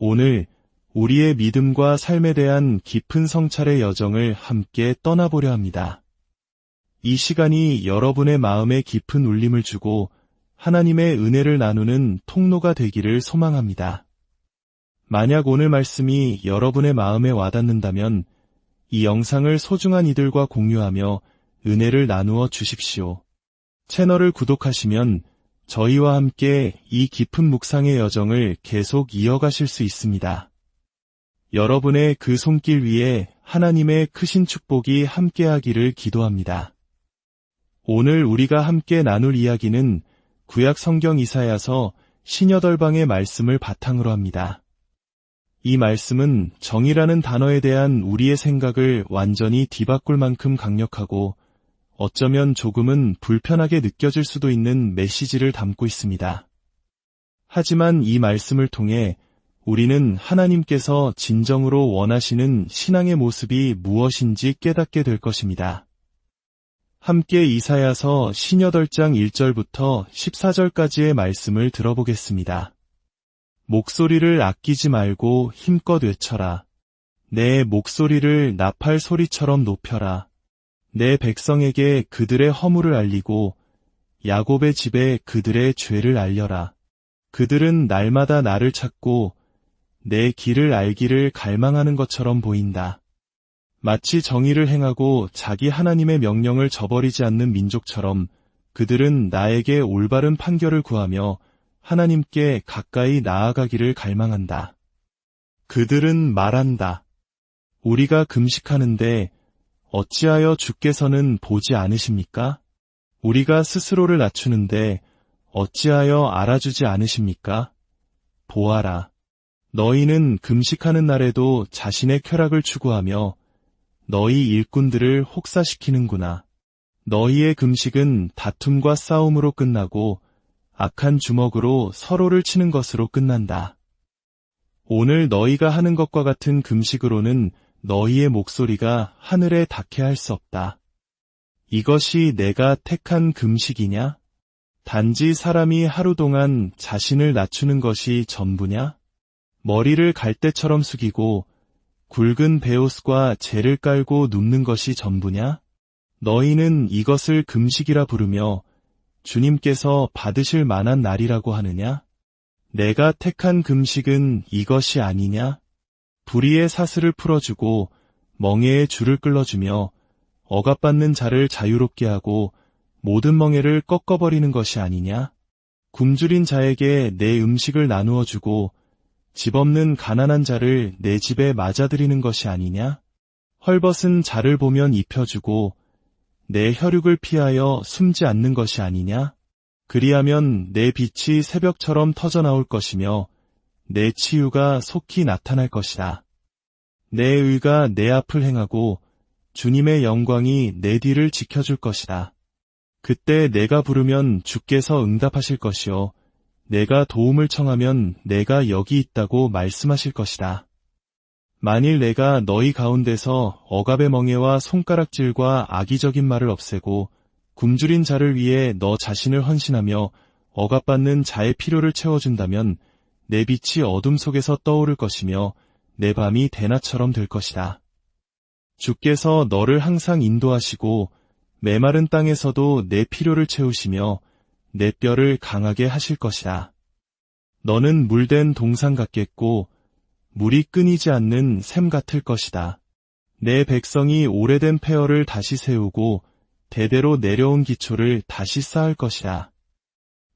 오늘 우리의 믿음과 삶에 대한 깊은 성찰의 여정을 함께 떠나보려 합니다. 이 시간이 여러분의 마음에 깊은 울림을 주고 하나님의 은혜를 나누는 통로가 되기를 소망합니다. 만약 오늘 말씀이 여러분의 마음에 와닿는다면 이 영상을 소중한 이들과 공유하며 은혜를 나누어 주십시오. 채널을 구독하시면 저희와 함께 이 깊은 묵상의 여정을 계속 이어가실 수 있습니다. 여러분의 그 손길 위에 하나님의 크신 축복이 함께하기를 기도합니다. 오늘 우리가 함께 나눌 이야기는 구약 성경 이사야서 8방의 말씀을 바탕으로 합니다. 이 말씀은 정의라는 단어에 대한 우리의 생각을 완전히 뒤바꿀 만큼 강력하고 어쩌면 조금은 불편하게 느껴질 수도 있는 메시지를 담고 있습니다. 하지만 이 말씀을 통해 우리는 하나님께서 진정으로 원하시는 신앙의 모습이 무엇인지 깨닫게 될 것입니다. 함께 이사야서 8장 1절부터 14절까지의 말씀을 들어보겠습니다. 목소리를 아끼지 말고 힘껏 외쳐라. 내 목소리를 나팔 소리처럼 높여라. 내 백성에게 그들의 허물을 알리고 야곱의 집에 그들의 죄를 알려라. 그들은 날마다 나를 찾고 내 길을 알기를 갈망하는 것처럼 보인다. 마치 정의를 행하고 자기 하나님의 명령을 저버리지 않는 민족처럼 그들은 나에게 올바른 판결을 구하며 하나님께 가까이 나아가기를 갈망한다. 그들은 말한다. 우리가 금식하는데 어찌하여 주께서는 보지 않으십니까? 우리가 스스로를 낮추는데 어찌하여 알아주지 않으십니까? 보아라. 너희는 금식하는 날에도 자신의 쾌락을 추구하며 너희 일꾼들을 혹사시키는구나. 너희의 금식은 다툼과 싸움으로 끝나고 악한 주먹으로 서로를 치는 것으로 끝난다. 오늘 너희가 하는 것과 같은 금식으로는 너희의 목소리가 하늘에 닿게 할 수 없다. 이것이 내가 택한 금식이냐? 단지 사람이 하루 동안 자신을 낮추는 것이 전부냐? 머리를 갈대처럼 숙이고 굵은 베옷과 재를 깔고 눕는 것이 전부냐? 너희는 이것을 금식이라 부르며 주님께서 받으실 만한 날이라고 하느냐? 내가 택한 금식은 이것이 아니냐? 불의의 사슬을 풀어주고 멍에의 줄을 끌어주며 억압받는 자를 자유롭게 하고 모든 멍에를 꺾어버리는 것이 아니냐? 굶주린 자에게 내 음식을 나누어 주고 집 없는 가난한 자를 내 집에 맞아들이는 것이 아니냐? 헐벗은 자를 보면 입혀주고 내 혈육을 피하여 숨지 않는 것이 아니냐? 그리하면 내 빛이 새벽처럼 터져나올 것이며 내 치유가 속히 나타날 것이다. 내 의가 내 앞을 행하고 주님의 영광이 내 뒤를 지켜줄 것이다. 그때 내가 부르면 주께서 응답하실 것이요 내가 도움을 청하면 내가 여기 있다고 말씀하실 것이다. 만일 내가 너희 가운데서 억압의 멍에와 손가락질과 악의적인 말을 없애고 굶주린 자를 위해 너 자신을 헌신하며 억압받는 자의 필요를 채워준다면 내 빛이 어둠 속에서 떠오를 것이며 내 밤이 대낮처럼 될 것이다. 주께서 너를 항상 인도하시고 메마른 땅에서도 내 필요를 채우시며 내 뼈를 강하게 하실 것이다. 너는 물된 동상 같겠고 물이 끊이지 않는 샘 같을 것이다. 내 백성이 오래된 폐허를 다시 세우고 대대로 내려온 기초를 다시 쌓을 것이다.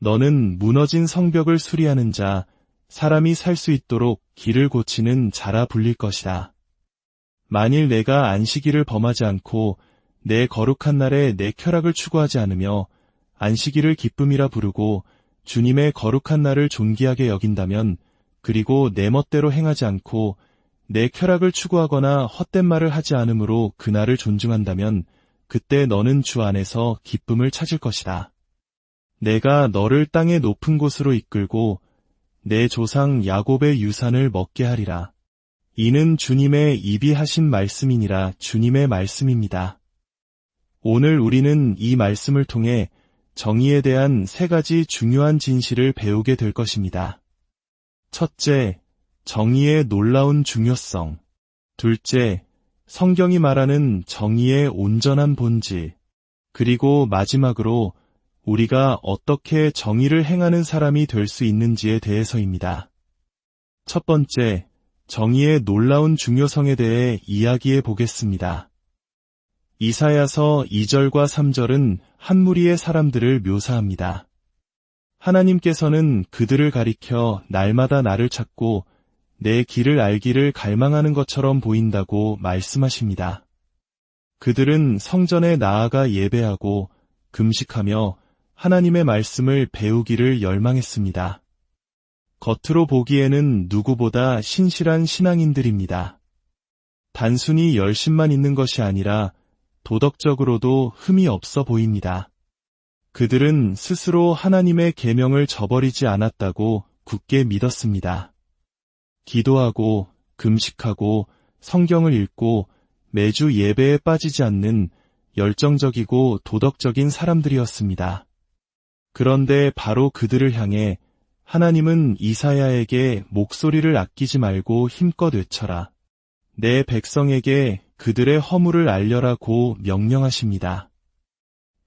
너는 무너진 성벽을 수리하는 자, 사람이 살 수 있도록 길을 고치는 자라 불릴 것이다. 만일 내가 안식일을 범하지 않고 내 거룩한 날에 내 쾌락을 추구하지 않으며 안식일을 기쁨이라 부르고 주님의 거룩한 날을 존귀하게 여긴다면 그리고 내 멋대로 행하지 않고 내 쾌락을 추구하거나 헛된 말을 하지 않으므로 그 날을 존중한다면 그때 너는 주 안에서 기쁨을 찾을 것이다. 내가 너를 땅의 높은 곳으로 이끌고 내 조상 야곱의 유산을 먹게 하리라. 이는 주님의 입이 하신 말씀이니라. 주님의 말씀입니다. 오늘 우리는 이 말씀을 통해 정의에 대한 3가지 중요한 진실을 배우게 될 것입니다. 첫째, 정의의 놀라운 중요성. 둘째, 성경이 말하는 정의의 온전한 본질. 그리고 마지막으로 우리가 어떻게 정의를 행하는 사람이 될 수 있는지에 대해서입니다. 첫 번째, 정의의 놀라운 중요성에 대해 이야기해 보겠습니다. 이사야서 2절과 3절은 한 무리의 사람들을 묘사합니다. 하나님께서는 그들을 가리켜 날마다 나를 찾고 내 길을 알기를 갈망하는 것처럼 보인다고 말씀하십니다. 그들은 성전에 나아가 예배하고 금식하며 하나님의 말씀을 배우기를 열망했습니다. 겉으로 보기에는 누구보다 신실한 신앙인들입니다. 단순히 열심만 있는 것이 아니라 도덕적으로도 흠이 없어 보입니다. 그들은 스스로 하나님의 계명을 저버리지 않았다고 굳게 믿었습니다. 기도하고 금식하고 성경을 읽고 매주 예배에 빠지지 않는 열정적이고 도덕적인 사람들이었습니다. 그런데 바로 그들을 향해 하나님은 이사야에게 목소리를 아끼지 말고 힘껏 외쳐라. 내 백성에게 그들의 허물을 알려라고 명령하십니다.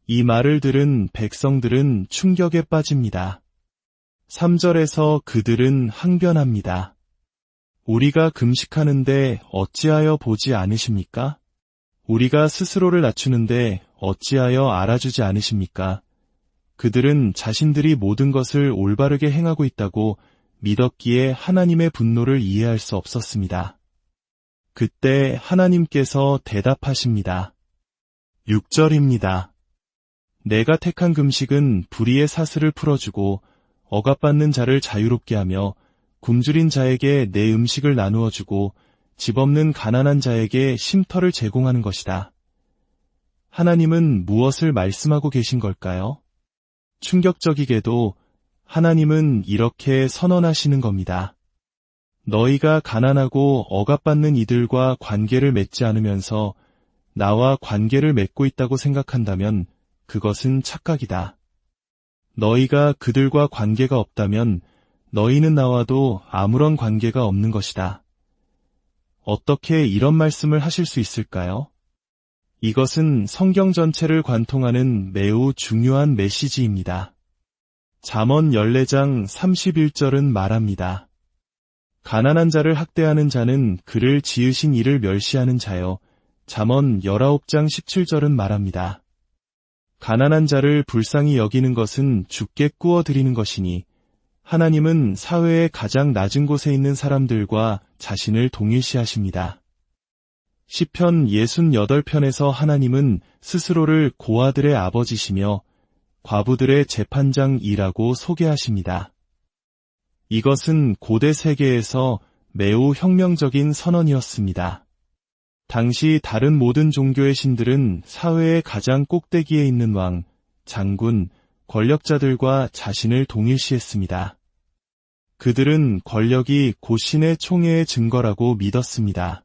이 말을 들은 백성들은 충격에 빠집니다. 3절에서 그들은 항변합니다. 우리가 금식하는데 어찌하여 보지 않으십니까? 우리가 스스로를 낮추는데 어찌하여 알아주지 않으십니까? 그들은 자신들이 모든 것을 올바르게 행하고 있다고 믿었기에 하나님의 분노를 이해할 수 없었습니다. 그때 하나님께서 대답하십니다. 6절입니다. 내가 택한 금식은 불의의 사슬을 풀어주고 억압받는 자를 자유롭게 하며 굶주린 자에게 내 음식을 나누어 주고 집 없는 가난한 자에게 쉼터를 제공하는 것이다. 하나님은 무엇을 말씀하고 계신 걸까요? 충격적이게도 하나님은 이렇게 선언하시는 겁니다. 너희가 가난하고 억압받는 이들과 관계를 맺지 않으면서 나와 관계를 맺고 있다고 생각한다면 그것은 착각이다. 너희가 그들과 관계가 없다면 너희는 나와도 아무런 관계가 없는 것이다. 어떻게 이런 말씀을 하실 수 있을까요? 이것은 성경 전체를 관통하는 매우 중요한 메시지입니다. 잠언 14장 31절은 말합니다. 가난한 자를 학대하는 자는 그를 지으신 이를 멸시하는 자여. 잠언 19장 17절은 말합니다. 가난한 자를 불쌍히 여기는 것은 주께 꾸어드리는 것이니 하나님은 사회의 가장 낮은 곳에 있는 사람들과 자신을 동일시하십니다. 시편 68편에서 하나님은 스스로를 고아들의 아버지시며 과부들의 재판장이라고 소개하십니다. 이것은 고대 세계에서 매우 혁명적인 선언이었습니다. 당시 다른 모든 종교의 신들은 사회의 가장 꼭대기에 있는 왕, 장군, 권력자들과 자신을 동일시했습니다. 그들은 권력이 곧 신의 총애의 증거라고 믿었습니다.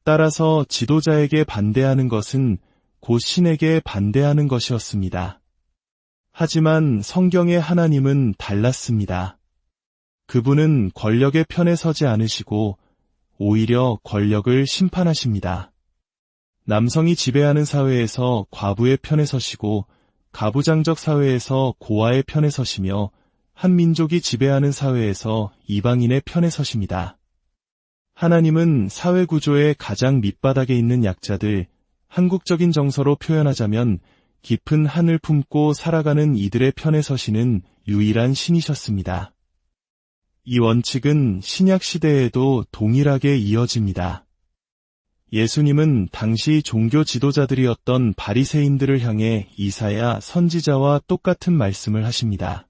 따라서 지도자에게 반대하는 것은 곧 신에게 반대하는 것이었습니다. 하지만 성경의 하나님은 달랐습니다. 그분은 권력의 편에 서지 않으시고 오히려 권력을 심판하십니다. 남성이 지배하는 사회에서 과부의 편에 서시고 가부장적 사회에서 고아의 편에 서시며 한 민족이 지배하는 사회에서 이방인의 편에 서십니다. 하나님은 사회 구조의 가장 밑바닥에 있는 약자들, 한국적인 정서로 표현하자면 깊은 한을 품고 살아가는 이들의 편에 서시는 유일한 신이셨습니다. 이 원칙은 신약 시대에도 동일하게 이어집니다. 예수님은 당시 종교 지도자들이었던 바리새인들을 향해 이사야 선지자와 똑같은 말씀을 하십니다.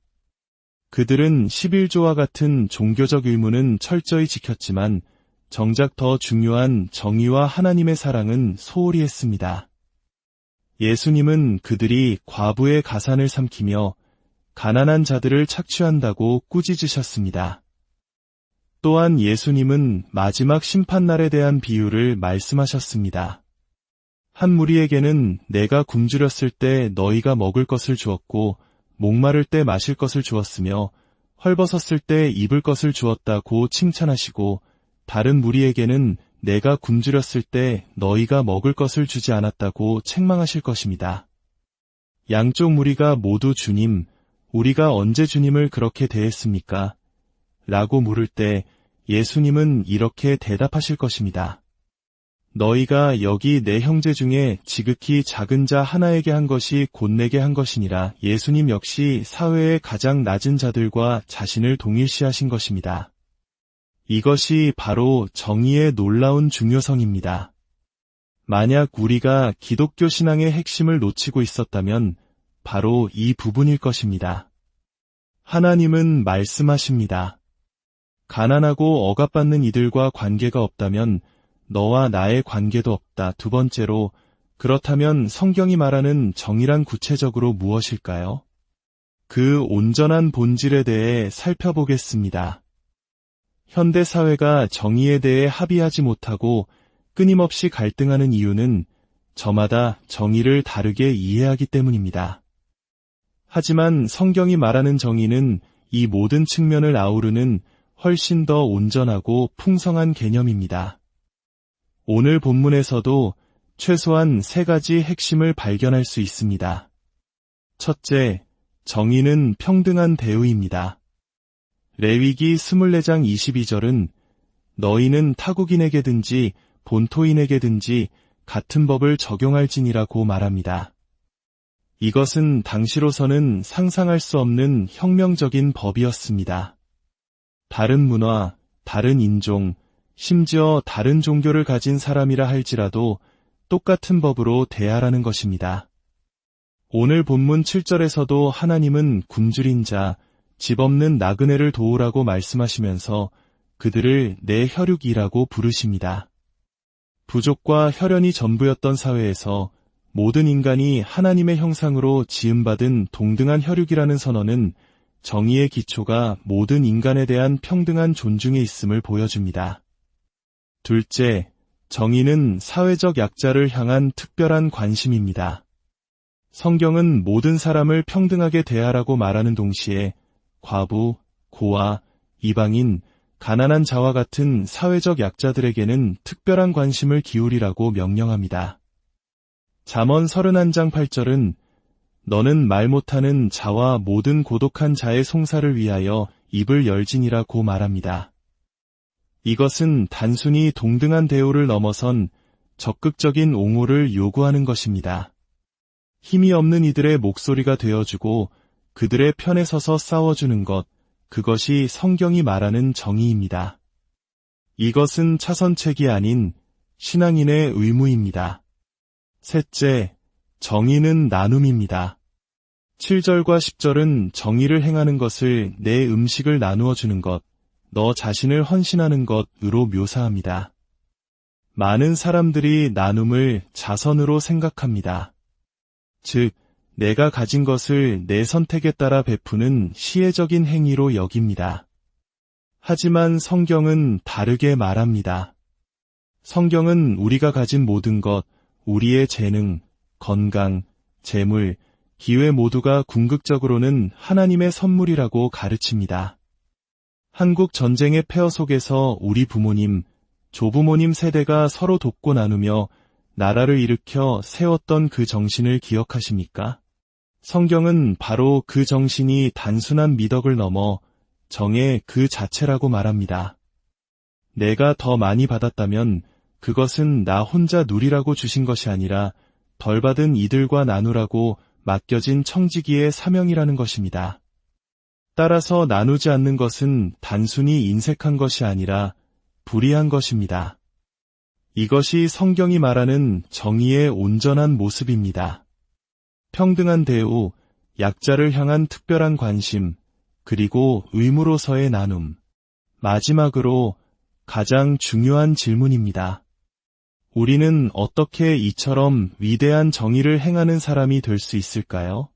그들은 11조와 같은 종교적 의무는 철저히 지켰지만 정작 더 중요한 정의와 하나님의 사랑은 소홀히 했습니다. 예수님은 그들이 과부의 가산을 삼키며 가난한 자들을 착취한다고 꾸짖으셨습니다. 또한 예수님은 마지막 심판날에 대한 비유를 말씀하셨습니다. 한 무리에게는 내가 굶주렸을 때 너희가 먹을 것을 주었고 목마를 때 마실 것을 주었으며 헐벗었을 때 입을 것을 주었다고 칭찬하시고 다른 무리에게는 내가 굶주렸을 때 너희가 먹을 것을 주지 않았다고 책망하실 것입니다. 양쪽 무리가 모두 주님, 우리가 언제 주님을 그렇게 대했습니까? 라고 물을 때 예수님은 이렇게 대답하실 것입니다. 너희가 여기 내 형제 중에 지극히 작은 자 하나에게 한 것이 곧 내게 한 것이니라. 예수님 역시 사회의 가장 낮은 자들과 자신을 동일시하신 것입니다. 이것이 바로 정의의 놀라운 중요성입니다. 만약 우리가 기독교 신앙의 핵심을 놓치고 있었다면 바로 이 부분일 것입니다. 하나님은 말씀하십니다. 가난하고 억압받는 이들과 관계가 없다면 너와 나의 관계도 없다. 두 번째로, 그렇다면 성경이 말하는 정의란 구체적으로 무엇일까요? 그 온전한 본질에 대해 살펴보겠습니다. 현대 사회가 정의에 대해 합의하지 못하고 끊임없이 갈등하는 이유는 저마다 정의를 다르게 이해하기 때문입니다. 하지만 성경이 말하는 정의는 이 모든 측면을 아우르는 훨씬 더 온전하고 풍성한 개념입니다. 오늘 본문에서도 최소한 3가지 핵심을 발견할 수 있습니다. 첫째, 정의는 평등한 대우입니다. 레위기 24장 22절은 너희는 타국인에게든지 본토인에게든지 같은 법을 적용할지니라고 말합니다. 이것은 당시로서는 상상할 수 없는 혁명적인 법이었습니다. 다른 문화, 다른 인종, 심지어 다른 종교를 가진 사람이라 할지라도 똑같은 법으로 대하라는 것입니다. 오늘 본문 7절에서도 하나님은 굶주린 자, 집 없는 나그네를 도우라고 말씀하시면서 그들을 내 혈육이라고 부르십니다. 부족과 혈연이 전부였던 사회에서 모든 인간이 하나님의 형상으로 지음받은 동등한 혈육이라는 선언은 정의의 기초가 모든 인간에 대한 평등한 존중에 있음을 보여줍니다. 둘째, 정의는 사회적 약자를 향한 특별한 관심입니다. 성경은 모든 사람을 평등하게 대하라고 말하는 동시에 과부, 고아, 이방인, 가난한 자와 같은 사회적 약자들에게는 특별한 관심을 기울이라고 명령합니다. 잠언 31장 8절은 너는 말 못하는 자와 모든 고독한 자의 송사를 위하여 입을 열지니라고 말합니다. 이것은 단순히 동등한 대우를 넘어선 적극적인 옹호를 요구하는 것입니다. 힘이 없는 이들의 목소리가 되어주고 그들의 편에 서서 싸워주는 것, 그것이 성경이 말하는 정의입니다. 이것은 차선책이 아닌 신앙인의 의무입니다. 셋째, 정의는 나눔입니다. 7절과 10절은 정의를 행하는 것을 내 음식을 나누어 주는 것, 너 자신을 헌신하는 것으로 묘사합니다. 많은 사람들이 나눔을 자선으로 생각합니다. 즉, 내가 가진 것을 내 선택에 따라 베푸는 시혜적인 행위로 여깁니다. 하지만 성경은 다르게 말합니다. 성경은 우리가 가진 모든 것, 우리의 재능, 건강, 재물, 기회 모두가 궁극적으로는 하나님의 선물이라고 가르칩니다. 한국 전쟁의 폐허 속에서 우리 부모님, 조부모님 세대가 서로 돕고 나누며 나라를 일으켜 세웠던 그 정신을 기억하십니까? 성경은 바로 그 정신이 단순한 미덕을 넘어 정의 그 자체라고 말합니다. 내가 더 많이 받았다면 그것은 나 혼자 누리라고 주신 것이 아니라 덜 받은 이들과 나누라고 맡겨진 청지기의 사명이라는 것입니다. 따라서 나누지 않는 것은 단순히 인색한 것이 아니라 불의한 것입니다. 이것이 성경이 말하는 정의의 온전한 모습입니다. 평등한 대우, 약자를 향한 특별한 관심, 그리고 의무로서의 나눔. 마지막으로 가장 중요한 질문입니다. 우리는 어떻게 이처럼 위대한 정의를 행하는 사람이 될 수 있을까요?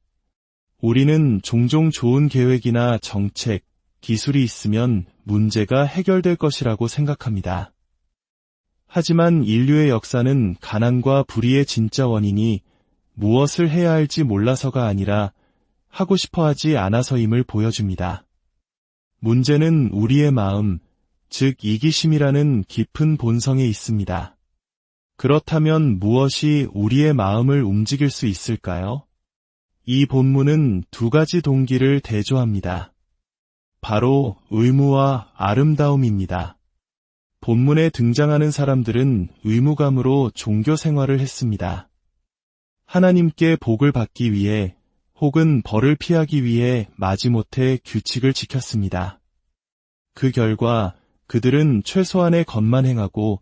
우리는 종종 좋은 계획이나 정책, 기술이 있으면 문제가 해결될 것이라고 생각합니다. 하지만 인류의 역사는 가난과 불의의 진짜 원인이 무엇을 해야 할지 몰라서가 아니라 하고 싶어 하지 않아서임을 보여줍니다. 문제는 우리의 마음, 즉 이기심이라는 깊은 본성에 있습니다. 그렇다면 무엇이 우리의 마음을 움직일 수 있을까요? 이 본문은 두 가지 동기를 대조합니다. 바로 의무와 아름다움입니다. 본문에 등장하는 사람들은 의무감으로 종교 생활을 했습니다. 하나님께 복을 받기 위해 혹은 벌을 피하기 위해 마지못해 규칙을 지켰습니다. 그 결과 그들은 최소한의 것만 행하고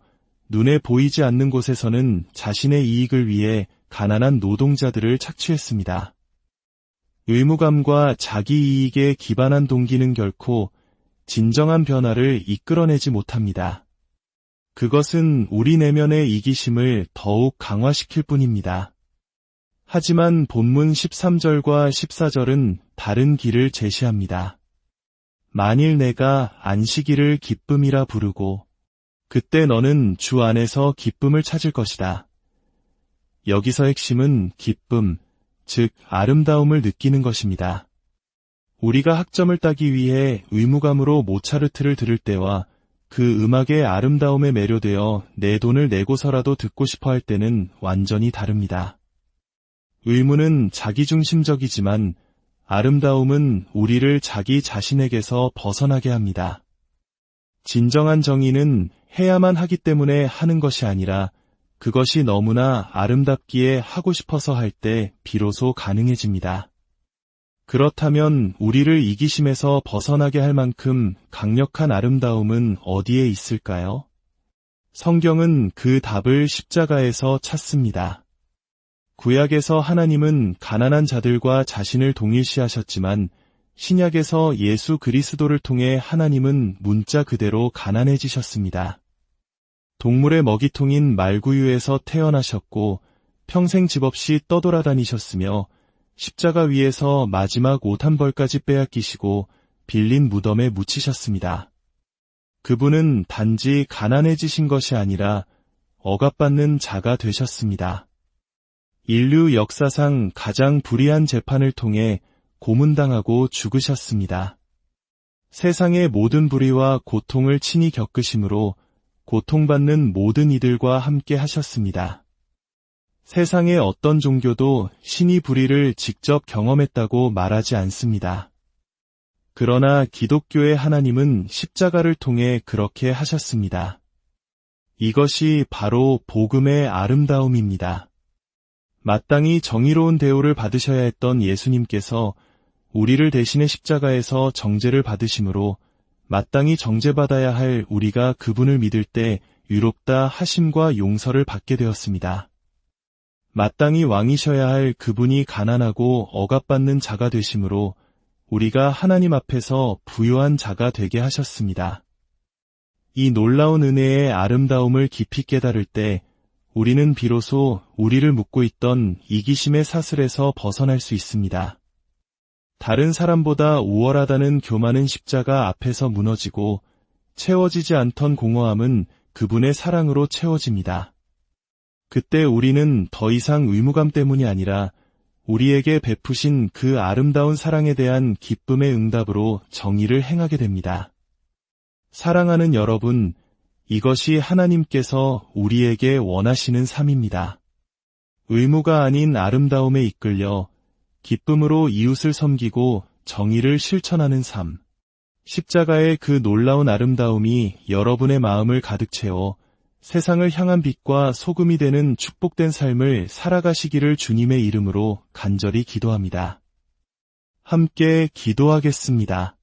눈에 보이지 않는 곳에서는 자신의 이익을 위해 가난한 노동자들을 착취했습니다. 의무감과 자기 이익에 기반한 동기는 결코 진정한 변화를 이끌어내지 못합니다. 그것은 우리 내면의 이기심을 더욱 강화시킬 뿐입니다. 하지만 본문 13절과 14절은 다른 길을 제시합니다. 만일 내가 안식일을 기쁨이라 부르고 그때 너는 주 안에서 기쁨을 찾을 것이다. 여기서 핵심은 기쁨, 즉 아름다움을 느끼는 것입니다. 우리가 학점을 따기 위해 의무감으로 모차르트를 들을 때와 그 음악의 아름다움에 매료되어 내 돈을 내고서라도 듣고 싶어 할 때는 완전히 다릅니다. 의무는 자기중심적이지만 아름다움은 우리를 자기 자신에게서 벗어나게 합니다. 진정한 정의는 해야만 하기 때문에 하는 것이 아니라 그것이 너무나 아름답기에 하고 싶어서 할 때 비로소 가능해집니다. 그렇다면 우리를 이기심에서 벗어나게 할 만큼 강력한 아름다움은 어디에 있을까요? 성경은 그 답을 십자가에서 찾습니다. 구약에서 하나님은 가난한 자들과 자신을 동일시하셨지만 신약에서 예수 그리스도를 통해 하나님은 문자 그대로 가난해지셨습니다. 동물의 먹이통인 말구유에서 태어나셨고 평생 집 없이 떠돌아다니셨으며 십자가 위에서 마지막 옷 한 벌까지 빼앗기시고 빌린 무덤에 묻히셨습니다. 그분은 단지 가난해지신 것이 아니라 억압받는 자가 되셨습니다. 인류 역사상 가장 불의한 재판을 통해 고문당하고 죽으셨습니다. 세상의 모든 불의와 고통을 친히 겪으심으로 고통받는 모든 이들과 함께 하셨습니다. 세상의 어떤 종교도 신이 불의를 직접 경험했다고 말하지 않습니다. 그러나 기독교의 하나님은 십자가를 통해 그렇게 하셨습니다. 이것이 바로 복음의 아름다움입니다. 마땅히 정의로운 대우를 받으셔야 했던 예수님께서 우리를 대신해 십자가에서 정죄를 받으심으로 마땅히 정죄받아야 할 우리가 그분을 믿을 때 유롭다 하심과 용서를 받게 되었습니다. 마땅히 왕이셔야 할 그분이 가난하고 억압받는 자가 되심으로 우리가 하나님 앞에서 부요한 자가 되게 하셨습니다. 이 놀라운 은혜의 아름다움을 깊이 깨달을 때 우리는 비로소 우리를 묶고 있던 이기심의 사슬에서 벗어날 수 있습니다. 다른 사람보다 우월하다는 교만은 십자가 앞에서 무너지고 채워지지 않던 공허함은 그분의 사랑으로 채워집니다. 그때 우리는 더 이상 의무감 때문이 아니라 우리에게 베푸신 그 아름다운 사랑에 대한 기쁨의 응답으로 정의를 행하게 됩니다. 사랑하는 여러분, 이것이 하나님께서 우리에게 원하시는 삶입니다. 의무가 아닌 아름다움에 이끌려 기쁨으로 이웃을 섬기고 정의를 실천하는 삶. 십자가의 그 놀라운 아름다움이 여러분의 마음을 가득 채워 세상을 향한 빛과 소금이 되는 축복된 삶을 살아가시기를 주님의 이름으로 간절히 기도합니다. 함께 기도하겠습니다.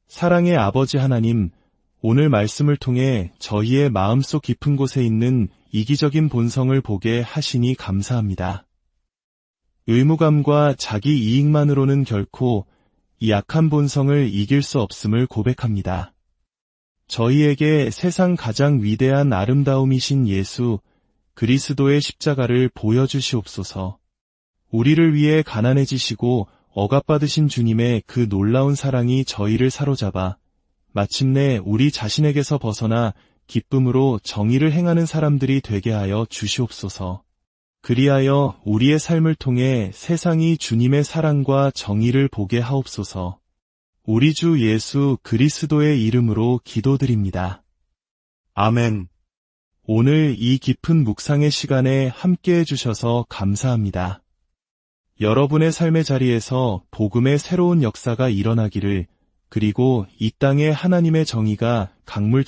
사랑의 아버지 하나님, 오늘 말씀을 통해 저희의 마음속 깊은 곳에 있는 이기적인 본성을 보게 하시니 감사합니다. 의무감과 자기 이익만으로는 결코 이 약한 본성을 이길 수 없음을 고백합니다. 저희에게 세상 가장 위대한 아름다움이신 예수 그리스도의 십자가를 보여주시옵소서. 우리를 위해 가난해지시고 억압받으신 주님의 그 놀라운 사랑이 저희를 사로잡아 마침내 우리 자신에게서 벗어나 기쁨으로 정의를 행하는 사람들이 되게 하여 주시옵소서. 그리하여 우리의 삶을 통해 세상이 주님의 사랑과 정의를 보게 하옵소서. 우리 주 예수 그리스도의 이름으로 기도드립니다. 아멘. 오늘 이 깊은 묵상의 시간에 함께 해주셔서 감사합니다. 여러분의 삶의 자리에서 복음의 새로운 역사가 일어나기를, 그리고 이 땅에 하나님의 정의가 강물